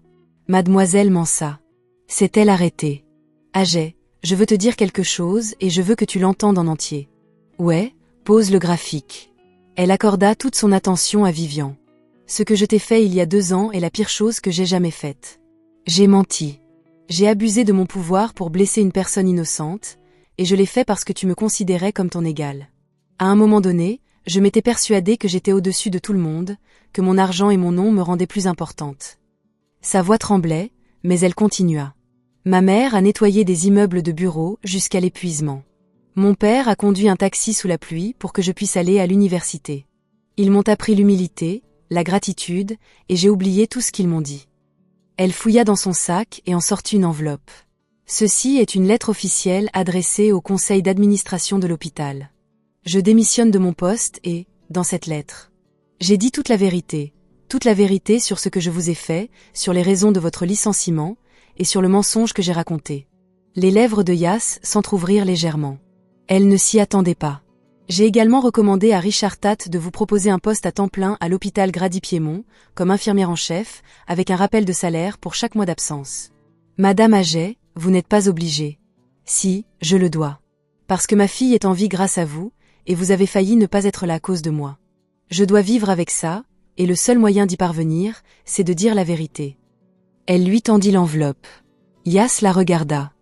Mademoiselle Mansa. S'est-elle arrêtée? Ajay, je veux te dire quelque chose et je veux que tu l'entendes en entier. Ouais, pose le graphique. Elle accorda toute son attention à Vivian. Ce que je t'ai fait il y a 2 ans est la pire chose que j'ai jamais faite. J'ai menti. J'ai abusé de mon pouvoir pour blesser une personne innocente, et je l'ai fait parce que tu me considérais comme ton égal. À un moment donné, je m'étais persuadée que j'étais au-dessus de tout le monde, que mon argent et mon nom me rendaient plus importante. Sa voix tremblait, mais elle continua. Ma mère a nettoyé des immeubles de bureaux jusqu'à l'épuisement. Mon père a conduit un taxi sous la pluie pour que je puisse aller à l'université. Ils m'ont appris l'humilité, la gratitude, et j'ai oublié tout ce qu'ils m'ont dit. Elle fouilla dans son sac et en sortit une enveloppe. Ceci est une lettre officielle adressée au conseil d'administration de l'hôpital. Je démissionne de mon poste et, dans cette lettre, j'ai dit toute la vérité sur ce que je vous ai fait, sur les raisons de votre licenciement, et sur le mensonge que j'ai raconté. Les lèvres de Yas s'entr'ouvrirent légèrement. Elle ne s'y attendait pas. J'ai également recommandé à Richard Tate de vous proposer un poste à temps plein à l'hôpital Grady-Piémont, comme infirmière en chef, avec un rappel de salaire pour chaque mois d'absence. Madame Ajay, vous n'êtes pas obligée. Si, je le dois. Parce que ma fille est en vie grâce à vous, et vous avez failli ne pas être là à cause de moi. Je dois vivre avec ça, et le seul moyen d'y parvenir, c'est de dire la vérité. Elle lui tendit l'enveloppe. Yas la regarda.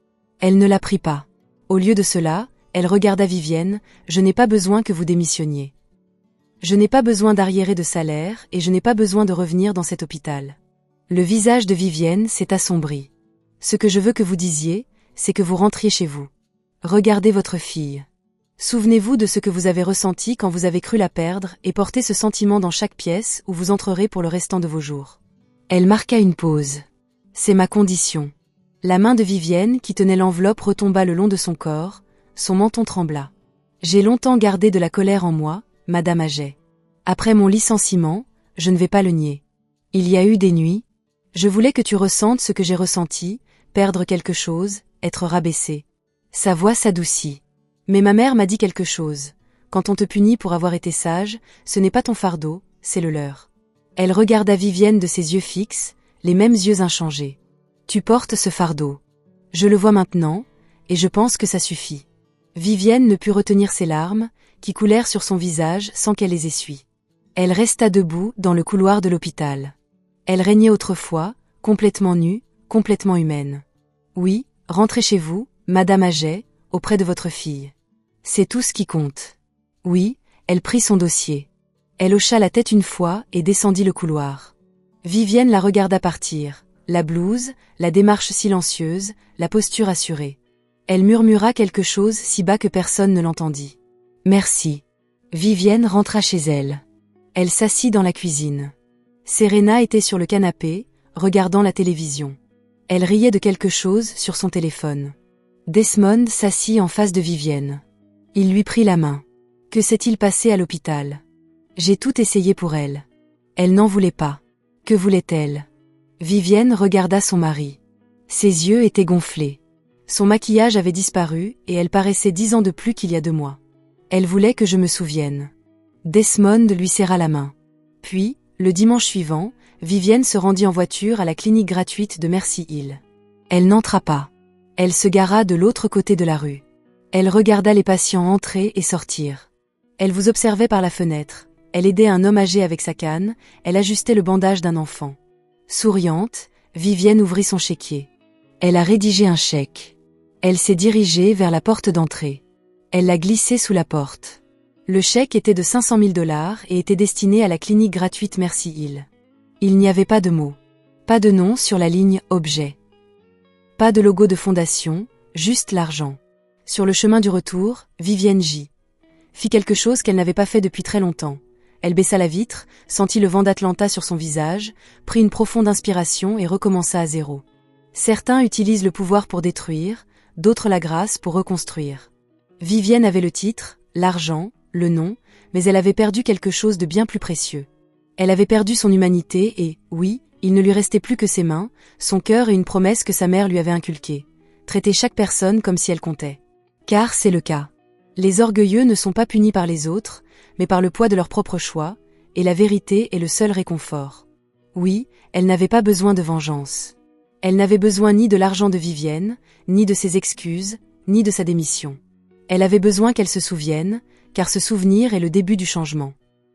Elle ne la prit pas. Au lieu de cela, elle regarda Vivienne, je n'ai pas besoin que vous démissionniez. Je n'ai pas besoin d'arriérer de salaire et je n'ai pas besoin de revenir dans cet hôpital. Le visage de Vivienne s'est assombri. Ce que je veux que vous disiez, c'est que vous rentriez chez vous. Regardez votre fille. Souvenez-vous de ce que vous avez ressenti quand vous avez cru la perdre et portez ce sentiment dans chaque pièce où vous entrerez pour le restant de vos jours. Elle marqua une pause. C'est ma condition. La main de Vivienne qui tenait l'enveloppe retomba le long de son corps, son menton trembla. J'ai longtemps gardé de la colère en moi, Madame Ajay. Après mon licenciement, je ne vais pas le nier. Il y a eu des nuits. Je voulais que tu ressentes ce que j'ai ressenti, perdre quelque chose, être rabaissé. Sa voix s'adoucit. Mais ma mère m'a dit quelque chose. Quand on te punit pour avoir été sage, ce n'est pas ton fardeau, c'est le leur. Elle regarda Vivienne de ses yeux fixes, les mêmes yeux inchangés. Tu portes ce fardeau. Je le vois maintenant, et je pense que ça suffit. Vivienne ne put retenir ses larmes, qui coulèrent sur son visage sans qu'elle les essuie. Elle resta debout dans le couloir de l'hôpital. Elle régnait autrefois, complètement nue, complètement humaine. Oui, rentrez chez vous, Madame Ajay, auprès de votre fille. C'est tout ce qui compte. Oui, elle prit son dossier. Elle hocha la tête une fois et descendit le couloir. Vivienne la regarda partir, la blouse, la démarche silencieuse, la posture assurée. Elle murmura quelque chose si bas que personne ne l'entendit. Merci. Vivienne rentra chez elle. Elle s'assit dans la cuisine. Serena était sur le canapé, regardant la télévision. Elle riait de quelque chose sur son téléphone. Desmond s'assit en face de Vivienne. Il lui prit la main. Que s'est-il passé à l'hôpital? J'ai tout essayé pour elle. Elle n'en voulait pas. Que voulait-elle? Vivienne regarda son mari. Ses yeux étaient gonflés. Son maquillage avait disparu et elle paraissait 10 ans de plus qu'il y a 2 mois. Elle voulait que je me souvienne. Desmond lui serra la main. Puis, le dimanche suivant, Vivienne se rendit en voiture à la clinique gratuite de Mercy Hill. Elle n'entra pas. Elle se gara de l'autre côté de la rue. Elle regarda les patients entrer et sortir. Elle vous observait par la fenêtre. Elle aidait un homme âgé avec sa canne, elle ajustait le bandage d'un enfant. Souriante, Vivienne ouvrit son chéquier. Elle a rédigé un chèque. Elle s'est dirigée vers la porte d'entrée. Elle l'a glissé sous la porte. Le chèque était de 500 000 $ et était destiné à la clinique gratuite Mercy Hill. Il n'y avait pas de mots. Pas de nom sur la ligne « Objet ». Pas de logo de fondation, juste l'argent. Sur le chemin du retour, Vivienne J. fit quelque chose qu'elle n'avait pas fait depuis très longtemps. Elle baissa la vitre, sentit le vent d'Atlanta sur son visage, prit une profonde inspiration et recommença à zéro. Certains utilisent le pouvoir pour détruire, d'autres la grâce pour reconstruire. Vivienne avait le titre, l'argent, le nom, mais elle avait perdu quelque chose de bien plus précieux. Elle avait perdu son humanité et, oui, il ne lui restait plus que ses mains, son cœur et une promesse que sa mère lui avait inculquée. Traiter chaque personne comme si elle comptait. Car c'est le cas. Les orgueilleux ne sont pas punis par les autres, mais par le poids de leur propre choix, et la vérité est le seul réconfort. Oui, elle n'avait pas besoin de vengeance. Elle n'avait besoin ni de l'argent de Vivienne, ni de ses excuses, ni de sa démission. Elle avait besoin qu'elle se souvienne, car ce souvenir est le début du changement.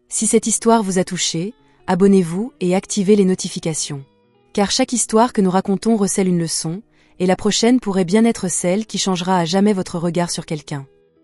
Si cette histoire vous a touché, abonnez-vous et activez les notifications. Car chaque histoire que nous racontons recèle une leçon, et la prochaine pourrait bien être celle qui changera à jamais votre regard sur quelqu'un.